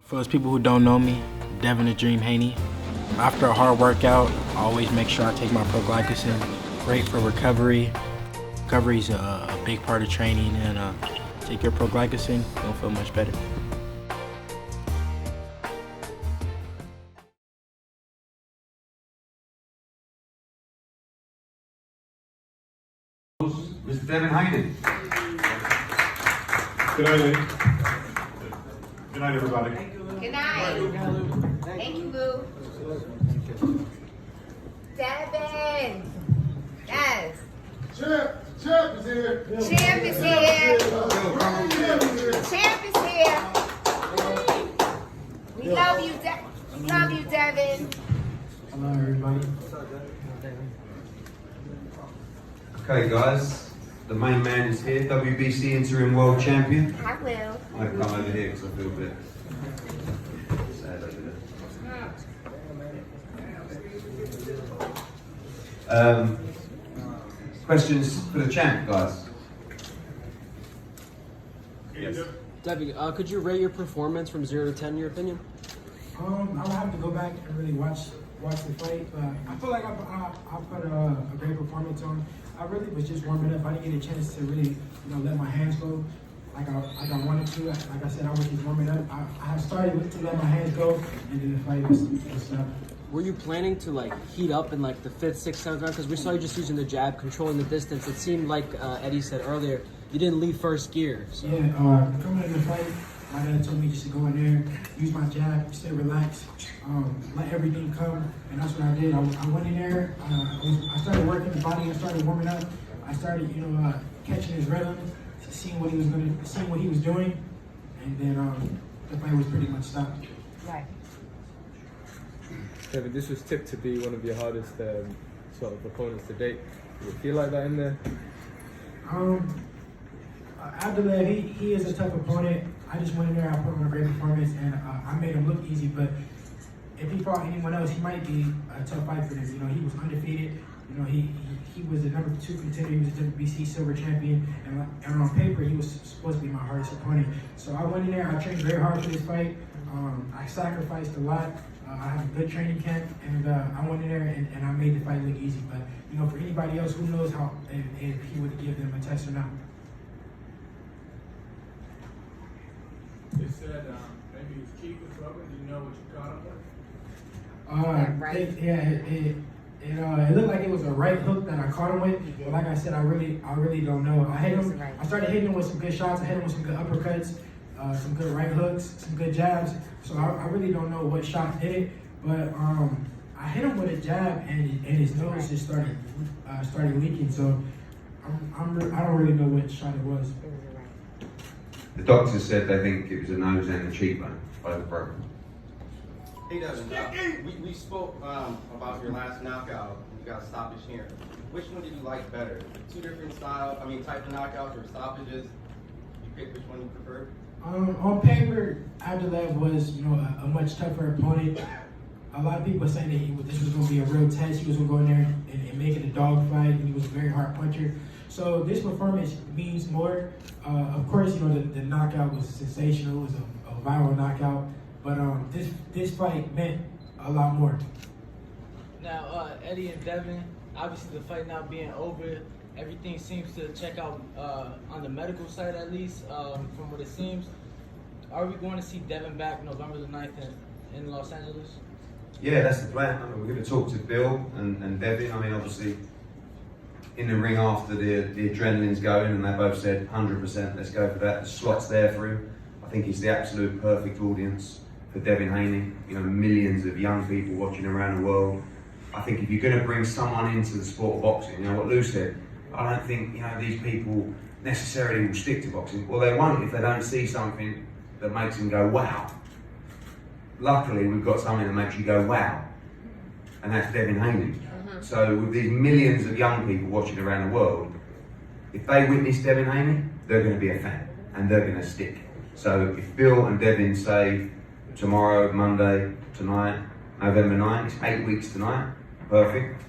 For those people who don't know me, Devin the Dream Haney. After a hard workout, I always make sure I take my pro-glycogen. Great for recovery. Recovery is a big part of training, and take your pro-glycogen, you'll feel much better. Mr. Devin Haney. Good night, Lee. Good night, everybody. Good night. Thank you, Boo. Devin. Yes. Champ is here. Champ is here. Champ is here. We love you, We love you, Devin. Hello, everybody. Okay, guys, the main man is here, WBC interim world champion. I will. I'm going to come over here because I feel a bit sad over there. Questions for the champ, guys? Yes. Devin, could you rate your performance from 0 to 10 in your opinion? I would have to go back and really watch the fight, but I feel like I put a great performance on. I really was just warming up. I didn't get a chance to really, let my hands go like I wanted to. Like I said, I was just warming up. I started to let my hands go, and then the fight was stopped. Were you planning to heat up in the 5th, 6th, 7th round? Because we saw you just using the jab, controlling the distance. It seemed like Eddie said earlier, you didn't leave first gear. So. Yeah, coming in the fight, my dad told me just to go in there, use my jab, stay relaxed, let everything come, and that's what I did. I went in there, I started working the body, I started warming up, I started, catching his rhythm, seeing what he was doing, and then the fight was pretty much stopped. Right. Devin, this was tipped to be one of your hardest sort of opponents to date. Do you feel like that in there? Abdullaev, he is a tough opponent. I just went in there, I put on a great performance, and I made him look easy. But if he fought anyone else, he might be a tough fight for him. He was undefeated. He was the number 2 contender. He was a WBC silver champion, and on paper, he was supposed to be my hardest opponent. So I went in there. I trained very hard for this fight. I sacrificed a lot. I have a good training camp, and I went in there and I made the fight look easy. But for anybody else, who knows how if he would give them a test or not. They said maybe his cheek was rubbing. Do you know what you caught him with? Right. It looked like it was a right hook that I caught him with. But like I said, I really don't know. I hit him. I started hitting him with some good shots. I hit him with some good uppercuts, some good right hooks, some good jabs. So I really don't know what shot hit it. But I hit him with a jab, and his nose just started leaking. So I don't really know what shot it was. The doctors said they think it was a nose and a cheekbone, both broken. Hey Devin, we spoke about your last knockout. You got stoppage here. Which one did you like better? 2 different type of knockouts or stoppages? You picked which one you preferred? On paper, Abdullaev was a much tougher opponent. A lot of people were saying that this was going to be a real test. He was going to go in there and make it a dog fight, and he was a very hard puncher. So this performance means more. Of course, the knockout was sensational. It was a viral knockout. But this fight meant a lot more. Now, Eddie and Devin, obviously the fight now being over, everything seems to check out on the medical side at least, from what it seems. Are we going to see Devin back November the 9th in Los Angeles? Yeah, that's the plan. We're going to talk to Bill and Devin. Obviously, in the ring after the adrenaline's going, and they both said 100%, let's go for that. The slot's there for him. I think he's the absolute perfect audience for Devin Haney. Millions of young people watching around the world. I think if you're going to bring someone into the sport of boxing, what Lou said, I don't think these people necessarily will stick to boxing. Well, they won't if they don't see something that makes them go wow. Luckily, we've got something that makes you go wow, and that's Devin Haney. So with these millions of young people watching around the world, if they witness Devin Haney, they're going to be a fan and they're going to stick. So if Bill and Devin say tomorrow, Monday, tonight, November 9th, it's 8 weeks tonight, perfect.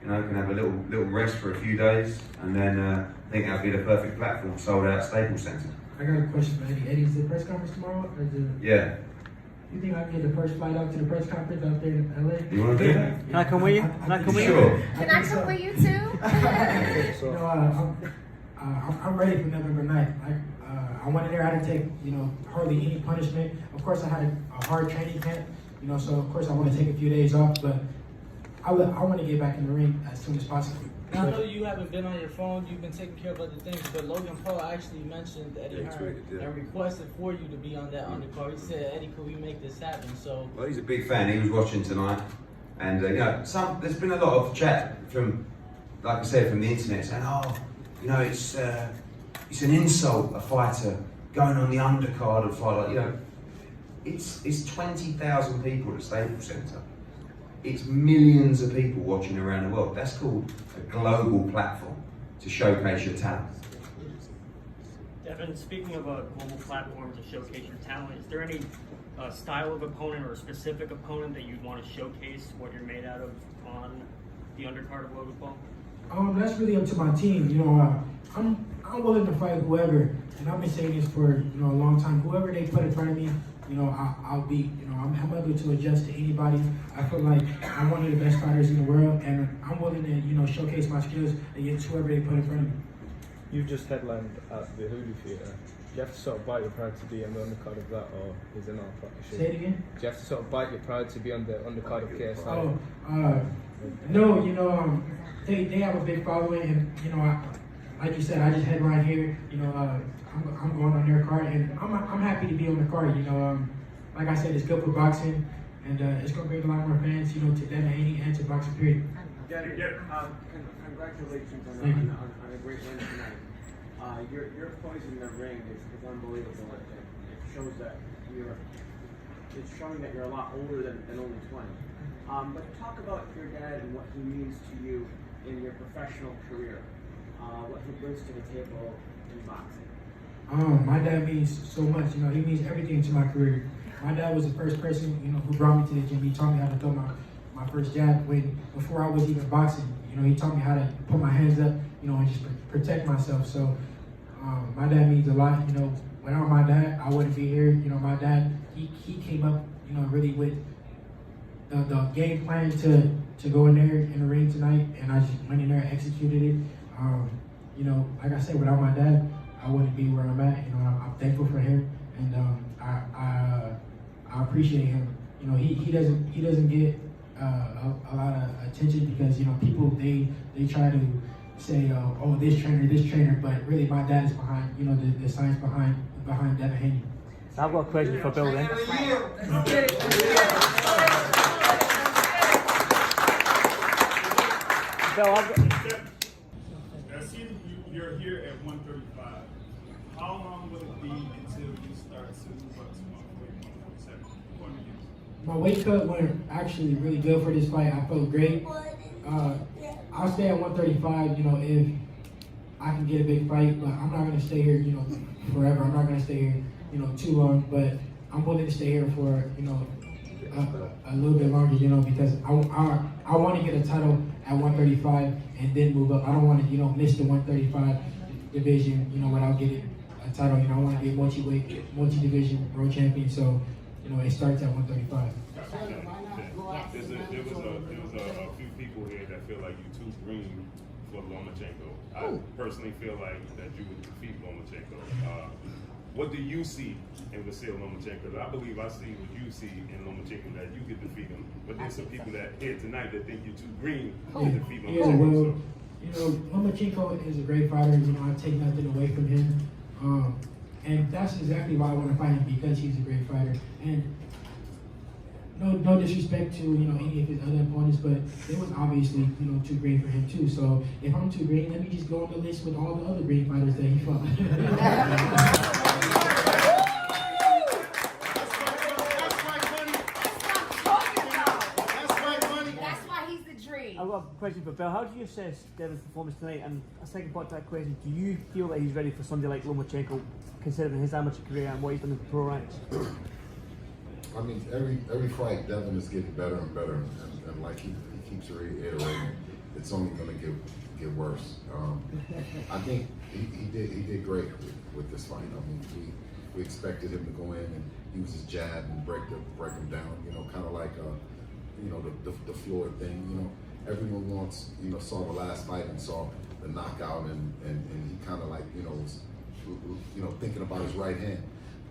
Can have a little rest for a few days, and then I think that'll be the perfect platform, sold out Staples Center. I got a question for Eddie. Eddie, is the press conference tomorrow? Or Yeah. You think I can get the first flight out to the press conference out there in LA? You want to do that? Can I come with you? Can I come with you? Sure. Can I come with you too? You know, I'm ready for November 9th. I went in there, I didn't take, hardly any punishment. Of course, I had a hard training camp, so of course I want to take a few days off, but I want to get back in the ring as soon as possible. Now, I know you haven't been on your phone, you've been taking care of other things, but Logan Paul actually mentioned Eddie Hearn and requested for you to be on that undercard. He said, Eddie, could we make this happen? So, Well, he's a big fan. He was watching tonight, and there's been a lot of chat from, like I said, from the internet saying, it's an insult a fighter going on the undercard of fight. It's 20,000 people at Staples Center. It's millions of people watching around the world. That's called a global platform to showcase your talent. Devin, speaking of a global platform to showcase your talent, is there any style of opponent or a specific opponent that you'd want to showcase what you're made out of on the undercard of Logan Paul? That's really up to my team. I'm willing to fight whoever, and I've been saying this for a long time. Whoever they put in front of me, I'll beat. I'm able to adjust to anybody. I feel like I'm one of the best fighters in the world, and I'm willing to showcase my skills against whoever they put in front of me. You've just headlined at the Hulu Theatre. Do you have to sort of bite your pride to be on the undercard of that, or is it not a partnership? Say it again? Do you have to sort of bite your pride to be on the undercard of KSI? No, they have a big following, and like you said, I just headline here. I'm going on their card, and I'm happy to be on the card. Like I said, it's good for boxing, and it's going to bring a lot more fans, to Devin, Haney, and to boxing period. Congratulations on a great win tonight. Your poise in the ring is unbelievable. It shows that it's showing that you're a lot older than only 20. But talk about your dad and what he means to you in your professional career. What he brings to the table in boxing. My dad means so much. He means everything to my career. My dad was the first person, who brought me to the gym. He taught me how to throw my first jab before I was even boxing. He taught me how to put my hands up, and just protect myself. So my dad means a lot. Without my dad, I wouldn't be here. My dad, he came up, really with the game plan to go in there in the ring tonight, and I just went in there and executed it. Like I said, without my dad, I wouldn't be where I'm at. I'm thankful for him, and I appreciate him. He doesn't get a lot of attention because people they try to say this trainer, but really my dad is behind the science behind Devin Haney. I've got a question for Bill then. Bill, I see that you're here at 135. How long will it be until you start to move up to 147? My weight cut went actually really good for this fight. I felt great. I'll stay at 135, if I can get a big fight, but I'm not going to stay here, forever. I'm not going to stay here, too long, but I'm willing to stay here for, a little bit longer, because I want to get a title at 135 and then move up. I don't want to, miss the 135 division, without getting a title. I want to be a multi-division world champion, so, it starts at 135. There was a few people here that feel like you too green for Lomachenko. I personally feel like that you would defeat Lomachenko. What do you see in Vasil Lomachenko? I believe I see what you see in Lomachenko, that you could defeat him. But there's some people that here tonight that think you're too green to defeat Lomachenko. Lomachenko is a great fighter. I take nothing away from him. And that's exactly why I want to fight him, because he's a great fighter. And no disrespect to any of his other opponents, but it was obviously too green for him too. So if I'm too green, let me just go on the list with all the other green fighters that he fought. That's why he's the dream. I've got a question for Bill. How do you assess Devin's performance tonight? And a second part to that question, do you feel that he's ready for somebody like Lomachenko, considering his amateur career and what he's done in the pro ranks? I mean, every fight, Devin is getting better and better, and like he keeps reiterating, it's only going to get worse. I think he did great with this fight. I mean, we expected him to go in, and use his jab and break him down. You know, kind of like you know, the Floyd thing. You know, everyone wants, you know, saw the last fight and saw the knockout, and he kind of like, you know, was, you know, thinking about his right hand.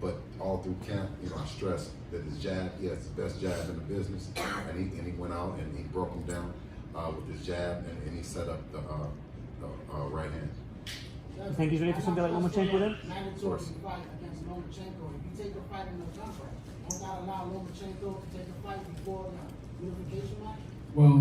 But all through camp, you know, I stressed that his jab, he has the best jab in the business, and he went out and he broke him down with his jab, and he set up the right hand. You think he's ready for something like Lomachenko then? Of course. Fight against Lomachenko. If you take a fight in the gunfight, don't that allow Lomachenko to take a fight before the unification match? Well,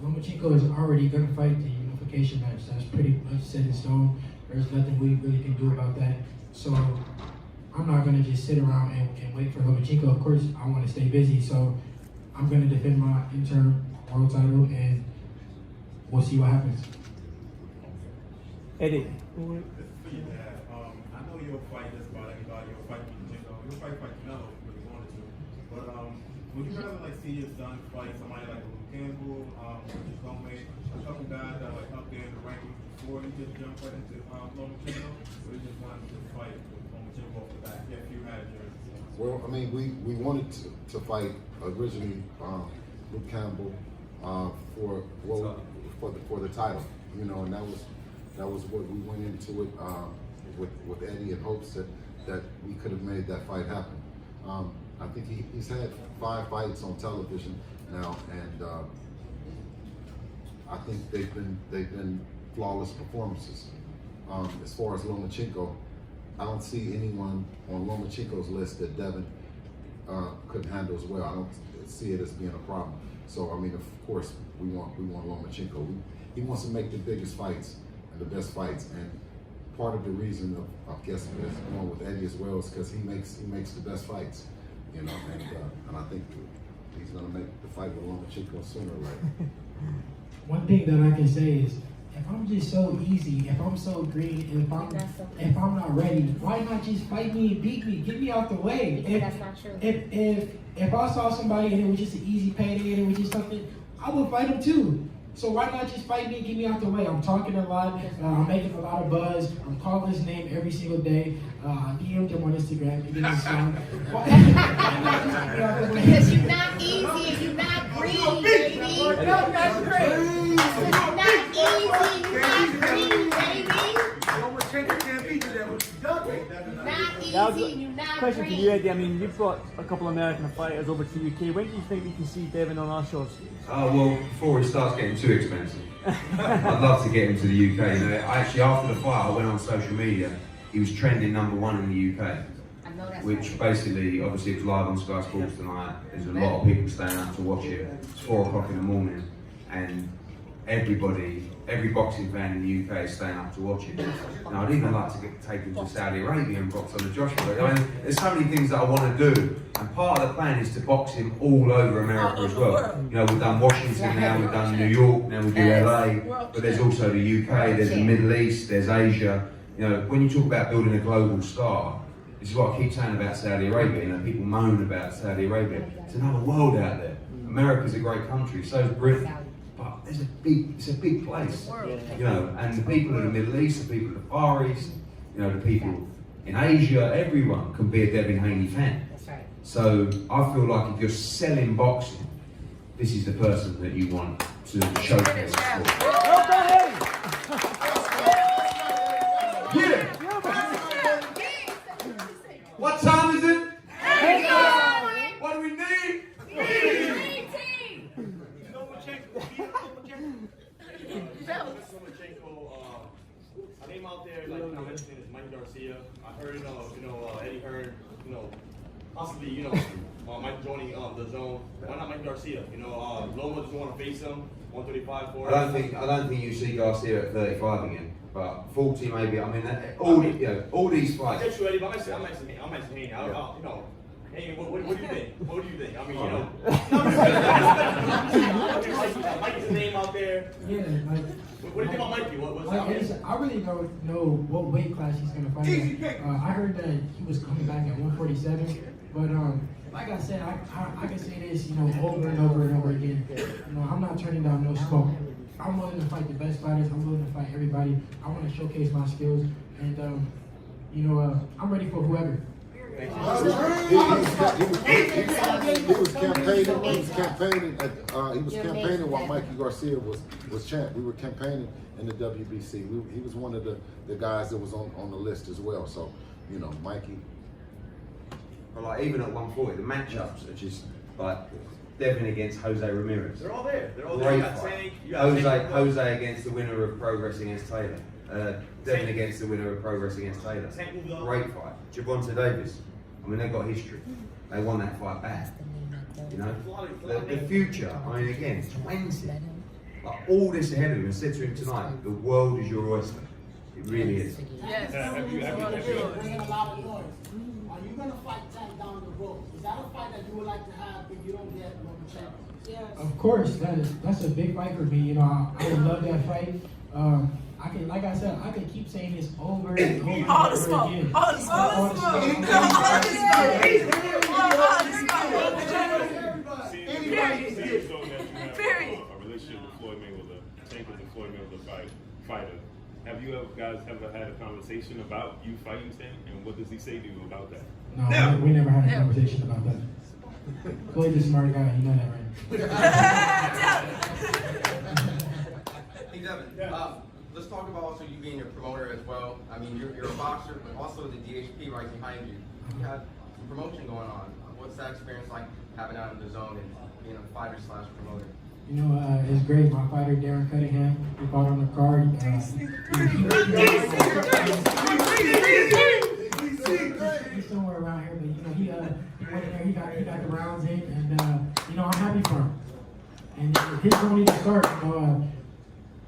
Lomachenko is already going to fight the unification match. That's pretty much set in stone. There's nothing we really can do about that. So I'm not going to just sit around and wait for Lomachenko. Of course, I want to stay busy. So I'm going to defend my interim world title, and we'll see what happens. Eddie. For your dad, I know you'll fight just about anybody. You'll fight Lomachenko. You'll fight Canelo if you wanted to. But would you rather like see your son fight somebody like Luke Campbell, Richard Gomez, a couple guys that are like up there in the rankings before you just jump right into Lomachenko, or you just wanted to fight with Lomachenko off the bat if you had yours? Well, I mean, we wanted to fight originally Luke Campbell for the title, you know, and that was what we went into it with Eddie in hopes that we could have made that fight happen. I think he's had 5 fights on television now, and I think they've been flawless performances. As far as Lomachenko, I don't see anyone on Lomachenko's list that Devin couldn't handle as well. I don't see it as being a problem. So I mean, of course, we want Lomachenko. He wants to make the biggest fights and the best fights, and part of the reason of guessing is going with Eddie as well is because he makes the best fights, you know, and I think he's gonna make the fight with Lomachenko sooner or later. One thing that I can say is, if I'm just so easy, if I'm so green, and if I'm not ready, why not just fight me and beat me? Get me out the way. That's not true. If I saw somebody and it was just an easy payday and it was just something, I would fight him too. So why not just fight me and get me out the way? I'm talking a lot. I'm making a lot of buzz. I'm calling his name every single day. I DM'd him on Instagram. Because you're not easy and you're not green, baby. No, that's great. You're not easy, you're not green, baby. Not easy, you're not Question green. for you, Eddie. I mean, you've brought a couple of American fighters over to the UK. When do you think we can see Devin on our shows? Well, before it starts getting too expensive. I'd love to get him to the UK. You know, actually, after the fight, I went on social media. He was trending #1 in the UK. I know that's Which right. basically, obviously, it was live on Sky Sports tonight. There's a lot of people staying up to watch it. It's 4 o'clock in the morning, and every boxing fan in the UK is staying up to watch it. Now, I'd even like to take him to Saudi Arabia and box on the Joshua. I mean, there's so many things that I want to do, and part of the plan is to box him all over America as well. You know, we've done Washington now, we've done New York, now we do LA, but there's also the UK, there's the Middle East, there's Asia. You know, when you talk about building a global star, this is what I keep saying about Saudi Arabia. You know, people moan about Saudi Arabia. It's another world out there. America's a great country, so is Britain. But it's a big place, you know, and the people in the Middle East, the people in the Far East, you know, the people in Asia, everyone can be a Devin Haney fan. That's right. So I feel like if you're selling boxing, this is the person that you want to showcase. Yeah. What time is it? What do we need? I name out there, like, you know, his name is Mike Garcia. I heard, Eddie Hearn, possibly, Mike joining the zone. Why not Mike Garcia? Loma doesn't want to face him. 135 for it. I don't think you see Garcia at 35 again, but 40 maybe. I mean, all these fights. That's true, Eddie, but I'm actually Haney. Hey, what do you think? What do you think? I mean, Mike is a name out there. Yeah, like, what do you think about Mikey? I really don't know what weight class he's gonna fight at. I heard that he was coming back at 147, but like I said, I can say this, over and over and over again. I'm not turning down no smoke. I'm willing to fight the best fighters. I'm willing to fight everybody. I want to showcase my skills, and I'm ready for whoever. He was campaigning while Mikey Garcia was champ. We were campaigning in the WBC. He was one of the guys that was on the list as well. So, you know, Mikey. But like even at 140, the matchups are just like Devin against Jose Ramirez. They're all there. They're all Great there. You got fight. Tank. You got Jose against the winner of Progress against Taylor. Devin against the winner of Progress against Taylor. Great fight. Javonte Davis. I mean, they've got history. They won that fight back. You know, the future. I mean, again, 20. Like all this ahead of him. I said to him tonight, the world is your oyster. It really is. Yes. Have you Bringing a lot of noise. Are you gonna fight Tank down the road? Is that a fight that you would like to have if you don't get Lomachenko? Yes. Of course, that's a big fight for me. You know, I would love that fight. I can, like I said, I can keep saying this over and over and over again. All the smoke. See, so that you have a relationship with Floyd Mayweather. Tank is a Floyd Mayweather fighter. Have you guys ever had a conversation about you fighting Tank, and what does he say to you about that? No, we never had a conversation about that. Floyd's a smart guy, you know that, right? Hey, Devin, let's talk about also you being a promoter as well. I mean, you're a boxer, but also the DHP right behind you. You have some promotion going on. What's that experience like having out in the zone and being a fighter/promoter? You know, it's great. My fighter, Darren Cunningham, he fought on the card. He's somewhere around here, but you know, he went in there, he got the rounds in, and you know, I'm happy for him. And his only to start. You know,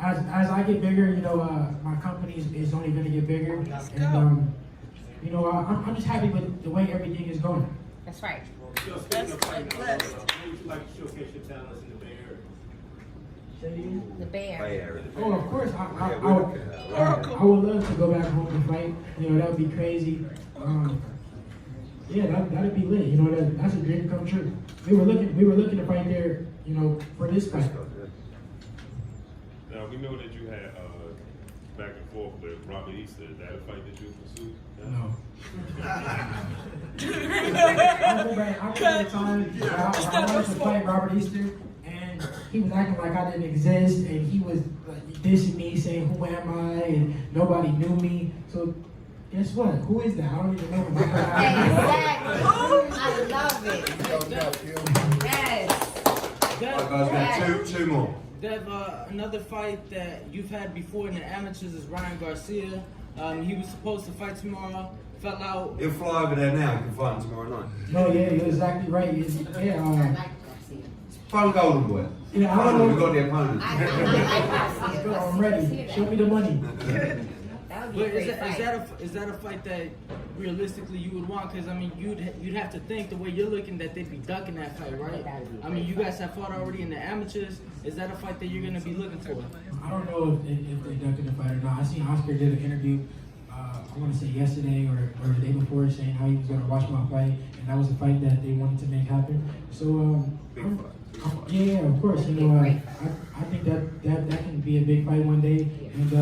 as I get bigger, you know, my company is only going to get bigger, and you know, I'm just happy with the way everything is going. That's right. That's quite blessed. How would you like to showcase your talents in the Bay Area? The Bear. Oh, of course. I would love to go back home and fight. You know, that would be crazy. Yeah, that'd be lit. You know, that's a dream come true. We were looking to fight there. You know, for this fight. Now we know that you had back and forth with Robert Easter. Is that a fight that you pursued? No. I remember the time I wanted to fight Robert Easter, and he was acting like I didn't exist, and he was like dissing me, saying, "Who am I?" and nobody knew me. So guess what? Who is that? I don't even know him. Exactly. I love it. Yes. Alright, guys, we have two more. Dev, another fight that you've had before in the amateurs is Ryan Garcia. He was supposed to fight tomorrow, fell out. He'll fly over there now. You can fight him tomorrow night. No, yeah, you're exactly right. Phone Golden Boy. Yeah, I don't know. We got the opponent. Let's go. I'm ready. Show me the money. But is that a fight that realistically you would want? Because I mean, you'd have to think the way you're looking that they'd be ducking that fight, right? I mean, you guys have fought already in the amateurs. Is that a fight that you're gonna be looking for? I don't know if they're ducking the fight or not. I seen Oscar did an interview. I want to say yesterday or the day before, saying how he was gonna watch my fight, and that was a fight that they wanted to make happen. So yeah, of course. You know, I think that can be a big fight one day, and.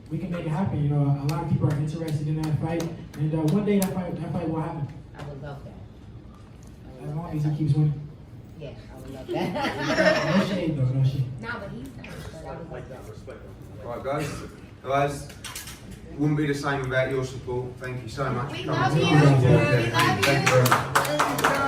We can make it happen. You know, a lot of people are interested in that fight, and one day that fight will happen. I would love that. As long as he keeps winning. Yes, I would love that. No shade though, no shade. No, but he's not. But I would love that. Alright, guys, wouldn't be the same without your support. Thank you so much. We for love coming. you. We love you. Thank you very much.